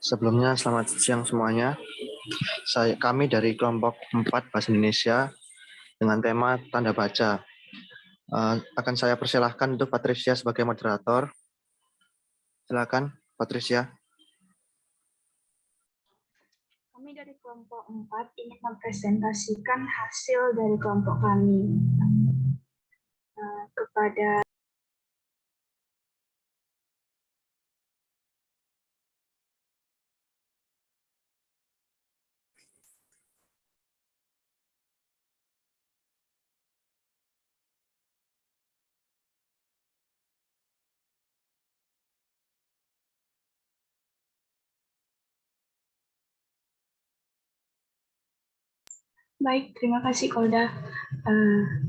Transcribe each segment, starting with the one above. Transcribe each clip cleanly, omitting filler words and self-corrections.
Sebelumnya, selamat siang semuanya. Kami dari kelompok 4 Bahasa Indonesia dengan tema tanda baca. Akan saya persilahkan untuk Patricia sebagai moderator. Silakan, Patricia. Kami dari kelompok 4 ingin mempresentasikan hasil dari kelompok kami kepada Baik, terima kasih Kolda.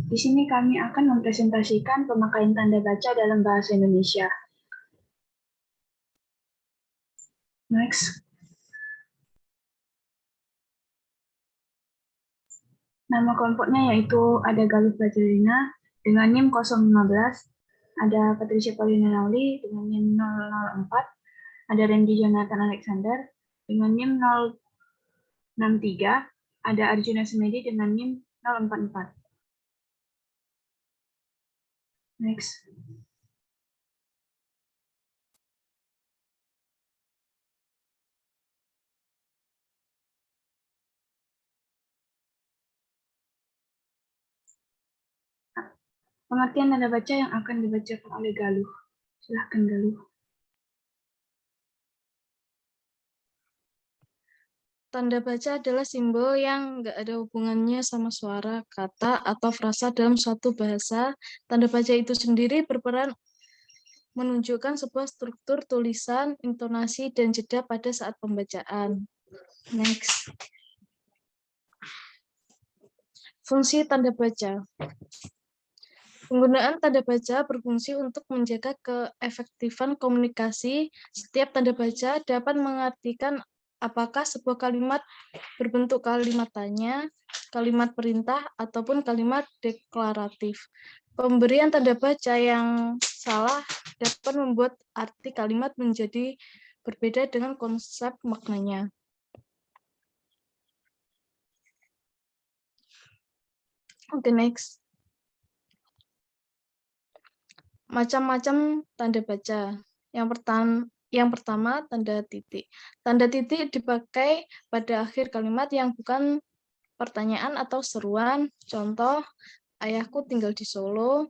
Di sini kami akan mempresentasikan pemakaian tanda baca dalam bahasa Indonesia. Next. Nama kelompoknya yaitu ada Galuh Fajrina dengan NIM 015, ada Patricia Paulina Nauli dengan NIM 004, ada Randy Jonathan Alexander dengan NIM 063, ada Arjuna Semedi dengan NIM 044. Next. Pengertian tanda baca yang akan dibacakan oleh Galuh. Silahkan Galuh. Tanda baca adalah simbol yang nggak ada hubungannya sama suara, kata, atau frasa dalam suatu bahasa. Tanda baca itu sendiri berperan menunjukkan sebuah struktur tulisan, intonasi, dan jeda pada saat pembacaan. Next. Fungsi tanda baca. Penggunaan tanda baca berfungsi untuk menjaga keefektifan komunikasi. Setiap tanda baca dapat mengartikan apakah sebuah kalimat berbentuk kalimat tanya, kalimat perintah, ataupun kalimat deklaratif. Pemberian tanda baca yang salah dapat membuat arti kalimat menjadi berbeda dengan konsep maknanya. Oke, next. Macam-macam tanda baca. Yang pertama, tanda titik. Tanda titik dipakai pada akhir kalimat yang bukan pertanyaan atau seruan. Contoh, ayahku tinggal di Solo.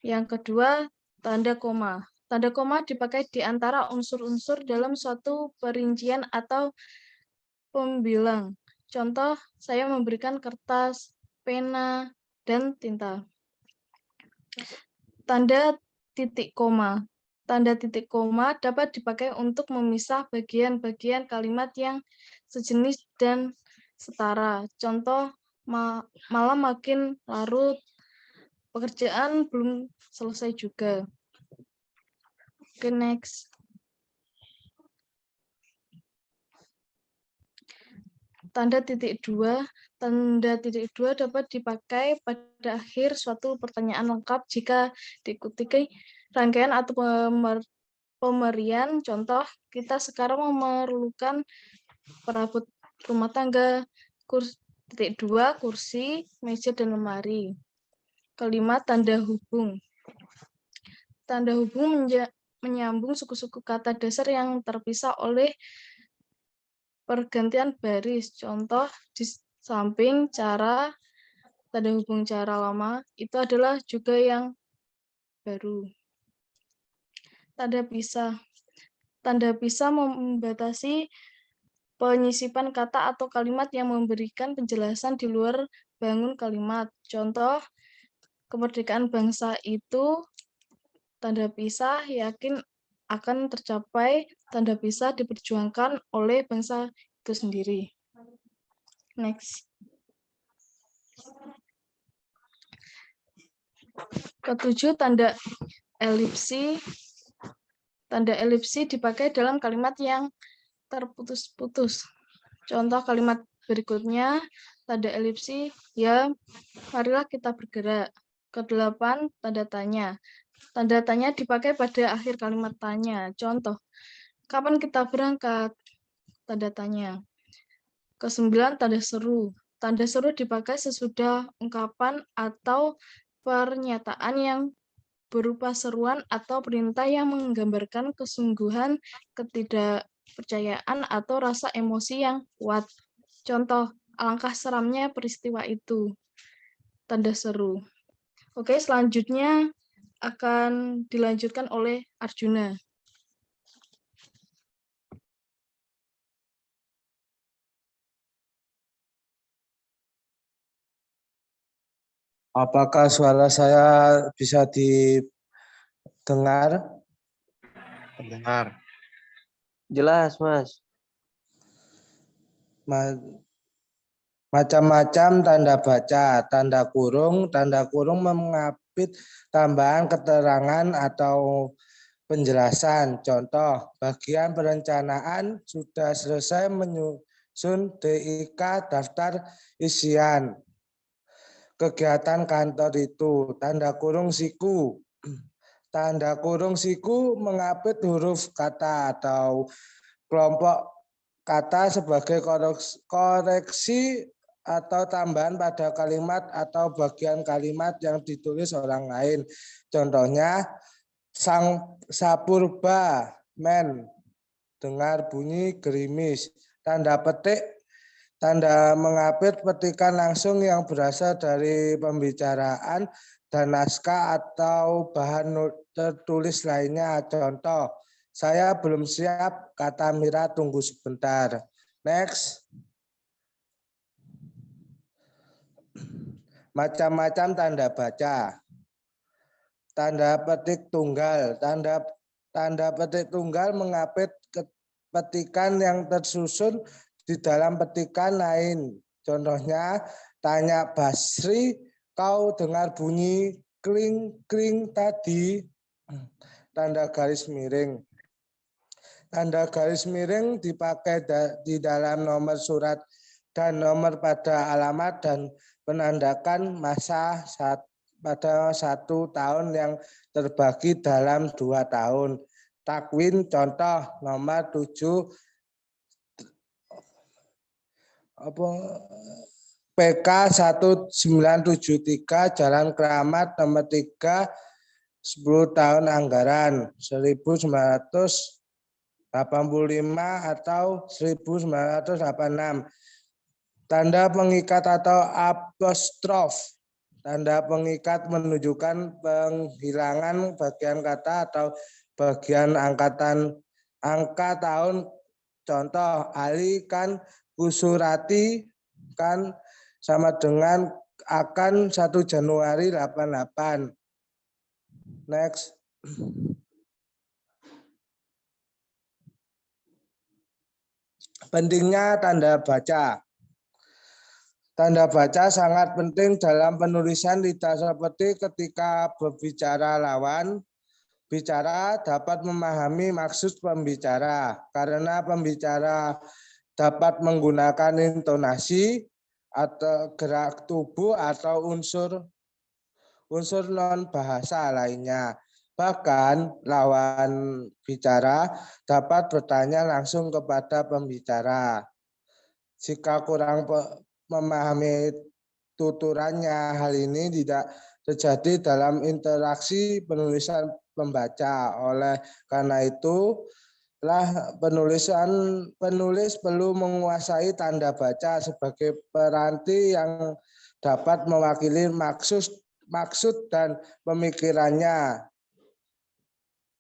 Yang kedua, tanda koma. Tanda koma dipakai di antara unsur-unsur dalam suatu perincian atau pembilang. Contoh, saya memberikan kertas, pena, dan tinta. Tanda titik koma. Tanda titik koma dapat dipakai untuk memisah bagian-bagian kalimat yang sejenis dan setara. Contoh, malam makin larut, pekerjaan belum selesai juga. Oke, next. Tanda titik dua. Tanda titik dua dapat dipakai pada akhir suatu pertanyaan lengkap jika diikuti rangkaian atau pemberian. Contoh, kita sekarang memerlukan perabot rumah tangga, titik dua, kursi, meja, dan lemari. Kelima, tanda hubung. Tanda hubung menyambung suku-suku kata dasar yang terpisah oleh pergantian baris. Contoh, di samping cara tanda hubung cara lama, itu adalah juga yang baru. Tanda pisah. Tanda pisah membatasi penyisipan kata atau kalimat yang memberikan penjelasan di luar bangun kalimat. Contoh, kemerdekaan bangsa itu tanda pisah yakin akan tercapai, tanda pisah diperjuangkan oleh bangsa itu sendiri. Next. Ketujuh, tanda elipsi. Tanda elipsi dipakai dalam kalimat yang terputus-putus. Contoh kalimat berikutnya, tanda elipsi, ya, marilah kita bergerak. Kedelapan, tanda tanya. Tanda tanya dipakai pada akhir kalimat tanya. Contoh, kapan kita berangkat? Tanda tanya. Kesembilan, tanda seru. Tanda seru dipakai sesudah ungkapan atau pernyataan yang berupa seruan atau perintah yang menggambarkan kesungguhan, ketidakpercayaan, atau rasa emosi yang kuat. Contoh, alangkah seramnya peristiwa itu. Tanda seru. Oke, selanjutnya akan dilanjutkan oleh Arjuna. Apakah suara saya bisa didengar? Terdengar. Jelas, Mas. Macam-macam tanda baca, tanda kurung mengapit tambahan keterangan atau penjelasan. Contoh, bagian perencanaan sudah selesai menyusun DIK daftar isian kegiatan kantor itu. Tanda kurung siku. Tanda kurung siku mengapit huruf kata atau kelompok kata sebagai koreksi atau tambahan pada kalimat atau bagian kalimat yang ditulis orang lain. Contohnya, sang sapurba men dengar bunyi gerimis. Tanda petik, tanda mengapit petikan langsung yang berasal dari pembicaraan dan naskah atau bahan tertulis lainnya. Contoh, saya belum siap, kata Mira, tunggu sebentar. Next. Macam-macam tanda baca. Tanda petik tunggal. Tanda petik tunggal mengapit petikan yang tersusun di dalam petikan lain. Contohnya, tanya Basri, kau dengar bunyi kling-kling tadi? Tanda garis miring. Tanda garis miring dipakai di dalam nomor surat dan nomor pada alamat dan menandakan masa pada 1 tahun yang terbagi dalam 2 tahun. Takwin contoh nomor 7 PK 1973 Jalan Keramat nomor 3 10 tahun anggaran 1985 atau 1986. Tanda pengikat atau apostrof. Tanda pengikat menunjukkan penghilangan bagian kata atau bagian angka tahun. Contoh, Ali kan Kusurati kan sama dengan akan 1 Januari 88. Next. Pentingnya tanda baca. Tanda baca sangat penting dalam penulisan lidah seperti ketika berbicara lawan bicara dapat memahami maksud pembicara karena pembicara dapat menggunakan intonasi atau gerak tubuh atau unsur non bahasa lainnya. Bahkan lawan bicara dapat bertanya langsung kepada pembicara. Jika kurang memahami tuturannya, hal ini tidak terjadi dalam interaksi penulisan pembaca. Oleh karena itu, penulis perlu menguasai tanda baca sebagai peranti yang dapat mewakili maksud dan pemikirannya.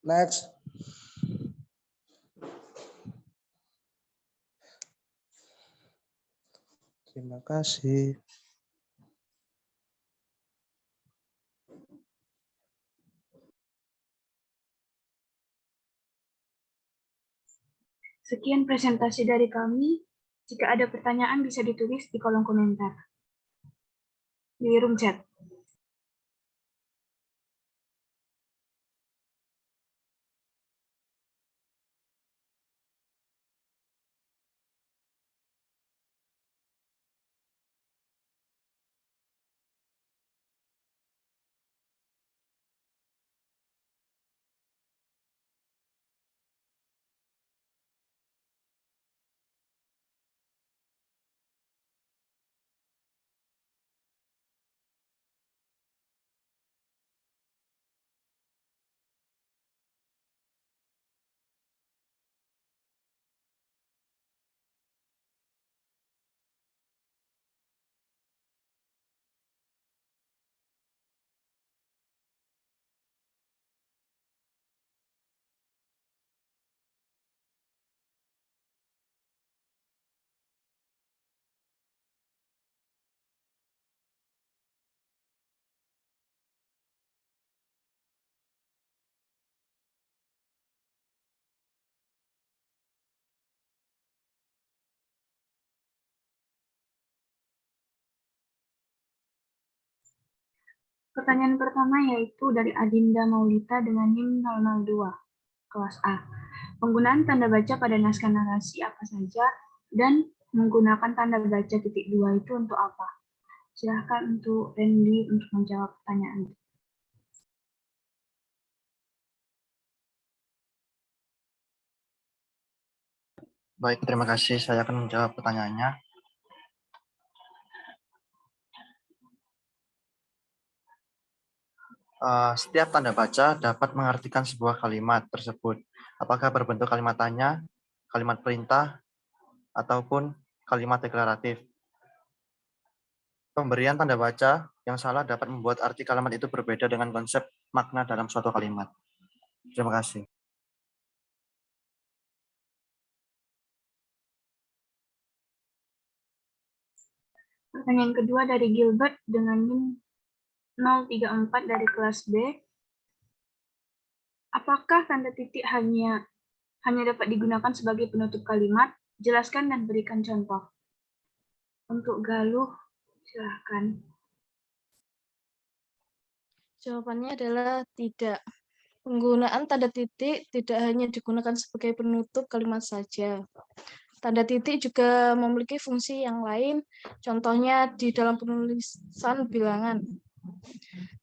Next. Terima kasih. Sekian presentasi dari kami. Jika ada pertanyaan bisa ditulis di kolom komentar di room chat. Pertanyaan pertama yaitu dari Adinda Maulita dengan NIM 002, kelas A. Penggunaan tanda baca pada naskah narasi apa saja dan menggunakan tanda baca titik dua itu untuk apa? Silahkan untuk Randy untuk menjawab pertanyaan. Baik, terima kasih. Saya akan menjawab pertanyaannya. Setiap tanda baca dapat mengartikan sebuah kalimat tersebut. Apakah berbentuk kalimat tanya, kalimat perintah, ataupun kalimat deklaratif. Pemberian tanda baca yang salah dapat membuat arti kalimat itu berbeda dengan konsep makna dalam suatu kalimat. Terima kasih. Pertanyaan kedua dari Gilbert dengan NIM 034 dari kelas B. Apakah tanda titik hanya dapat digunakan sebagai penutup kalimat? Jelaskan dan berikan contoh. Untuk Galuh, silahkan. Jawabannya adalah tidak. Penggunaan tanda titik tidak hanya digunakan sebagai penutup kalimat saja. Tanda titik juga memiliki fungsi yang lain, contohnya di dalam penulisan bilangan.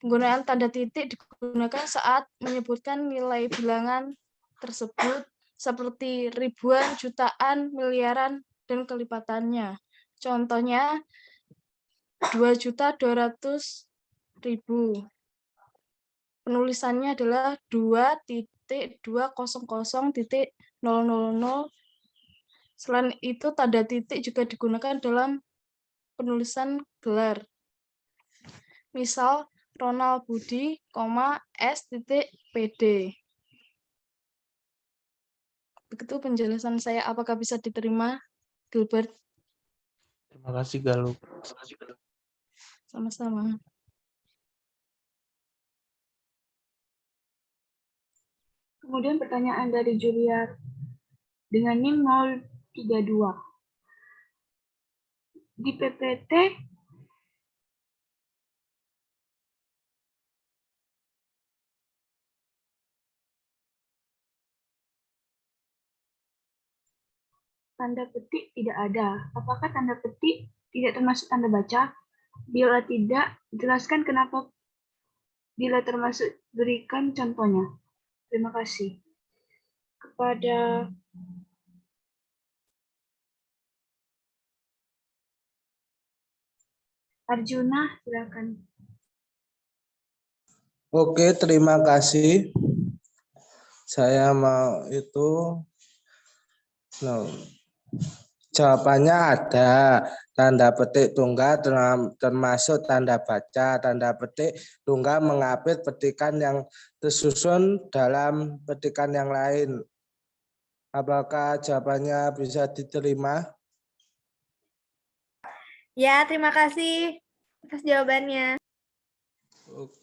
Penggunaan tanda titik digunakan saat menyebutkan nilai bilangan tersebut seperti ribuan, jutaan, miliaran, dan kelipatannya. Contohnya 2.200.000. Penulisannya adalah 2.200.000. Selain itu, tanda titik juga digunakan dalam penulisan gelar. Misal, Ronald Budi, S.PD. Begitu penjelasan saya. Apakah bisa diterima, Gilbert? Terima kasih, Galuh. Sama-sama. Kemudian pertanyaan dari Julia dengan NIM 032. Di PPT tanda petik tidak ada. Apakah tanda petik tidak termasuk tanda baca? Bila tidak, jelaskan kenapa. Bila termasuk, berikan contohnya. Terima kasih. Kepada Arjuna, silakan. Oke, terima kasih. Saya mau itu. Jawabannya ada. Tanda petik tunggal termasuk tanda baca. Tanda petik tunggal mengapit petikan yang tersusun dalam petikan yang lain. Apakah jawabannya bisa diterima? Ya, terima kasih atas jawabannya.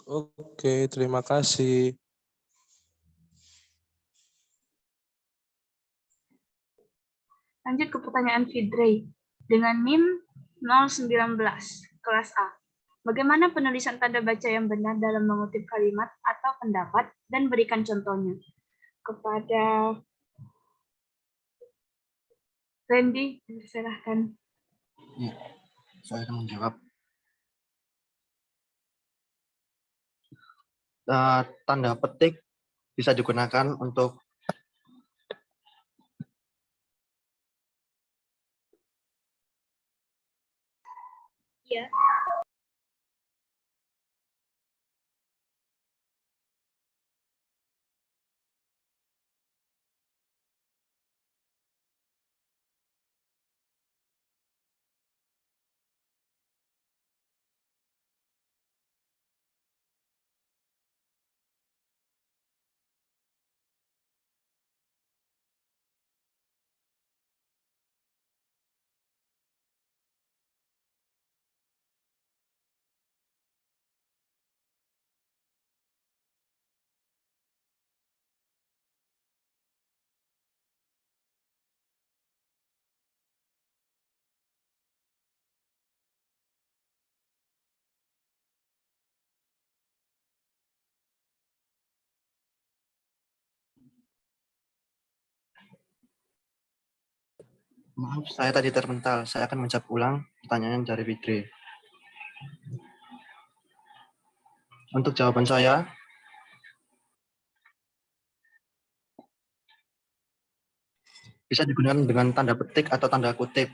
Oke, terima kasih. Lanjut ke pertanyaan Fidrey dengan NIM 019 kelas A. Bagaimana penulisan tanda baca yang benar dalam mengutip kalimat atau pendapat dan berikan contohnya. Kepada Randy, silahkan. Ya, saya akan menjawab. Tanda petik bisa digunakan untuk Ya. Maaf, saya tadi terpental. Saya akan menjawab ulang pertanyaan dari Fitri. Untuk jawaban saya, bisa digunakan dengan tanda petik atau tanda kutip.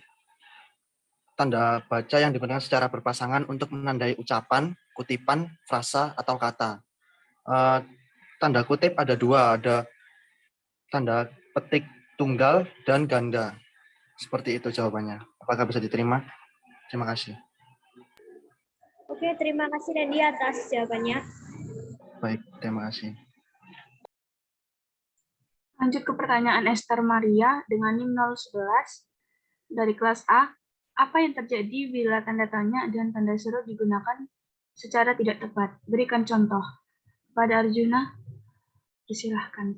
Tanda baca yang digunakan secara berpasangan untuk menandai ucapan, kutipan, frasa, atau kata. Tanda kutip ada dua, ada tanda petik tunggal dan ganda. Seperti itu jawabannya. Apakah bisa diterima? Terima kasih. Oke, terima kasih Randy atas jawabannya. Baik, terima kasih. Lanjut ke pertanyaan Esther Maria dengan NIM 011 dari kelas A. Apa yang terjadi bila tanda tanya dan tanda seru digunakan secara tidak tepat? Berikan contoh. Pada Arjuna, disilahkan.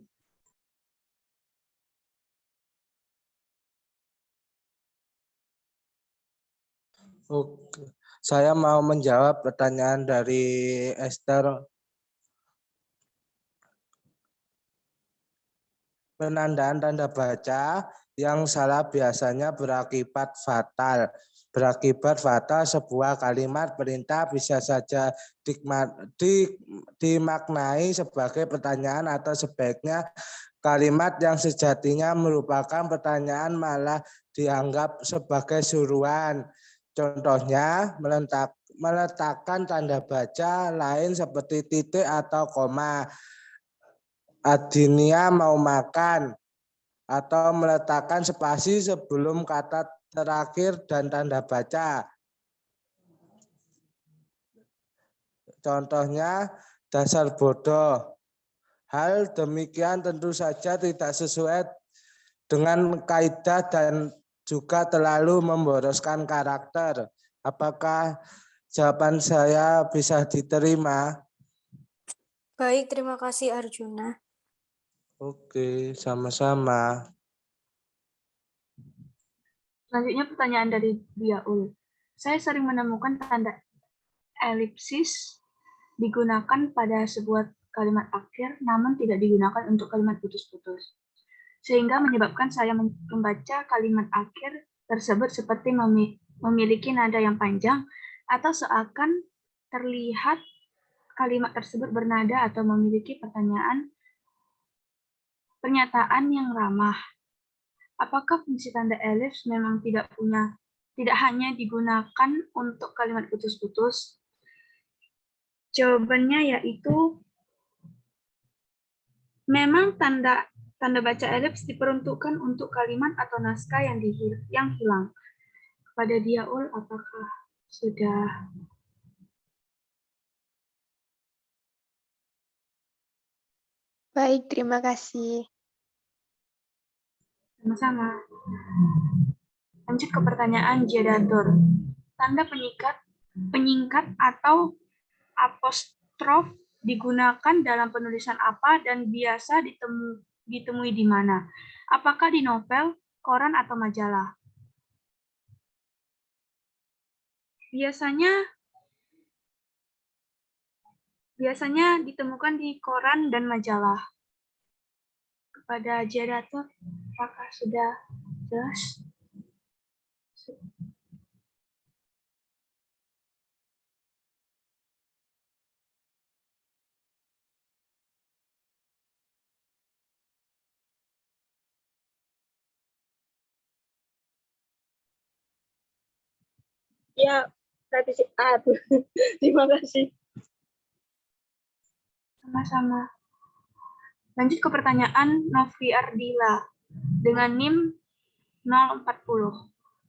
Oke. Saya mau menjawab pertanyaan dari Esther. Penandaan tanda baca yang salah biasanya berakibat fatal. Berakibat fatal sebuah kalimat perintah bisa saja dimaknai sebagai pertanyaan atau sebaiknya kalimat yang sejatinya merupakan pertanyaan malah dianggap sebagai suruhan. Contohnya meletakkan tanda baca lain seperti titik atau koma. Adinia mau makan, atau meletakkan spasi sebelum kata terakhir dan tanda baca. Contohnya dasar bodoh. Hal demikian tentu saja tidak sesuai dengan kaidah dan juga terlalu memboroskan karakter. Apakah jawaban saya bisa diterima? Baik, terima kasih Arjuna. Oke, sama-sama. Selanjutnya pertanyaan dari Diaul. Saya sering menemukan tanda elipsis digunakan pada sebuah kalimat akhir, namun tidak digunakan untuk kalimat putus-putus. Sehingga menyebabkan saya membaca kalimat akhir tersebut seperti memiliki nada yang panjang atau seakan terlihat kalimat tersebut bernada atau memiliki pernyataan yang ramah. Apakah fungsi tanda elips memang tidak hanya digunakan untuk kalimat putus-putus? Jawabannya yaitu memang tanda baca elips diperuntukkan untuk kalimat atau naskah yang hilang. Kepada Diaul, apakah sudah? Baik, terima kasih. Sama-sama. Lanjut ke pertanyaan Jedator. Tanda penyingkat atau apostrof digunakan dalam penulisan apa dan biasa ditemui di mana? Apakah di novel, koran, atau majalah? Biasanya ditemukan di koran dan majalah. Kepada Jedator, apakah sudah jelas? Ya, terima kasih. Sama-sama. Lanjut ke pertanyaan Novi Ardila dengan NIM 040.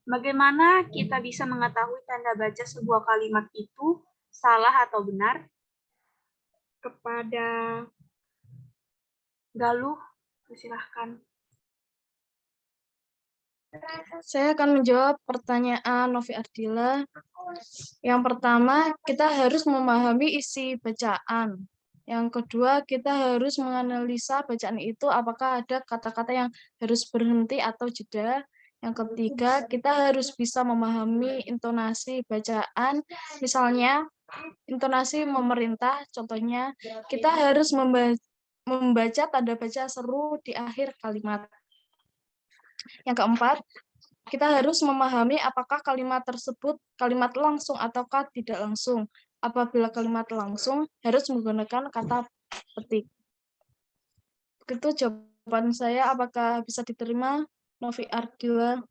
Bagaimana kita bisa mengetahui tanda baca sebuah kalimat itu salah atau benar? Kepada Galuh, silahkan. Saya akan menjawab pertanyaan Novi Ardila. Yang pertama, kita harus memahami isi bacaan. Yang kedua, kita harus menganalisa bacaan itu apakah ada kata-kata yang harus berhenti atau jeda. Yang ketiga, kita harus bisa memahami intonasi bacaan. Misalnya, intonasi memerintah, contohnya, kita harus membaca tanda baca seru di akhir kalimat. Yang keempat, kita harus memahami apakah kalimat tersebut kalimat langsung ataukah tidak langsung. Apabila kalimat langsung, harus menggunakan kata petik. Begitu jawaban saya, apakah bisa diterima, Novi Ardila?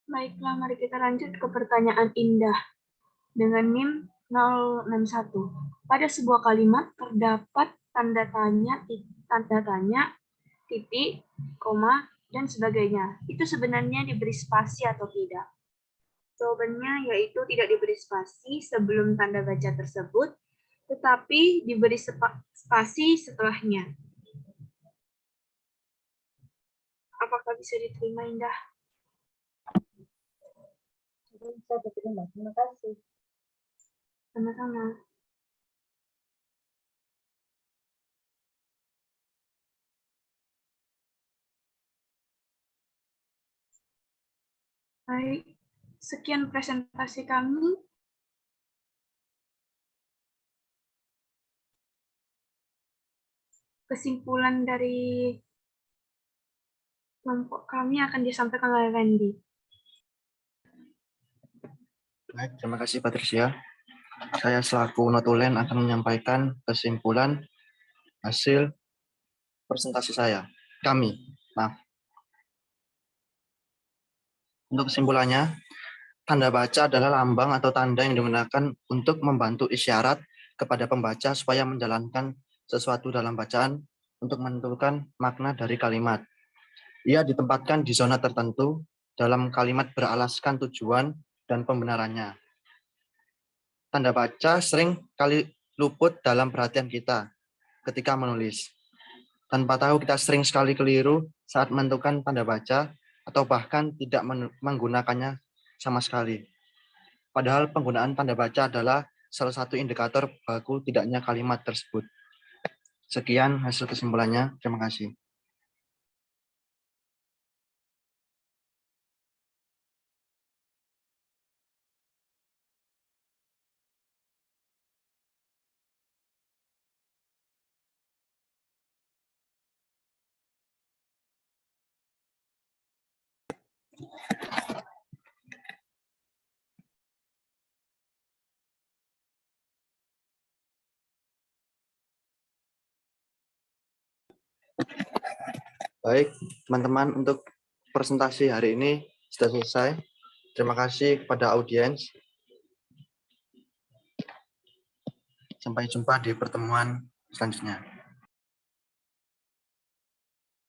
Baiklah, mari kita lanjut ke pertanyaan Indah dengan NIM 061. Pada sebuah kalimat terdapat tanda tanya, titik, koma, dan sebagainya. Itu sebenarnya diberi spasi atau tidak? Jawabannya yaitu tidak diberi spasi sebelum tanda baca tersebut, tetapi diberi spasi setelahnya. Apakah bisa diterima, Indah? Bisa diterima. Terima kasih. Sama-sama. Baik, sekian presentasi kami. Kesimpulan dari kelompok kami akan disampaikan oleh Randy. Baik, terima kasih Patricia. Saya selaku notulen akan menyampaikan kesimpulan hasil presentasi kami. Untuk kesimpulannya, tanda baca adalah lambang atau tanda yang digunakan untuk membantu isyarat kepada pembaca supaya menjalankan sesuatu dalam bacaan untuk menentukan makna dari kalimat. Ia ditempatkan di zona tertentu dalam kalimat beralaskan tujuan dan pembenarannya. Tanda baca sering kali luput dalam perhatian kita ketika menulis. Tanpa tahu kita sering sekali keliru saat menentukan tanda baca atau bahkan tidak menggunakannya sama sekali. Padahal penggunaan tanda baca adalah salah satu indikator baku tidaknya kalimat tersebut. Sekian hasil kesimpulannya. Terima kasih. Baik, teman-teman, untuk presentasi hari ini sudah selesai. Terima kasih kepada audiens. Sampai jumpa di pertemuan selanjutnya.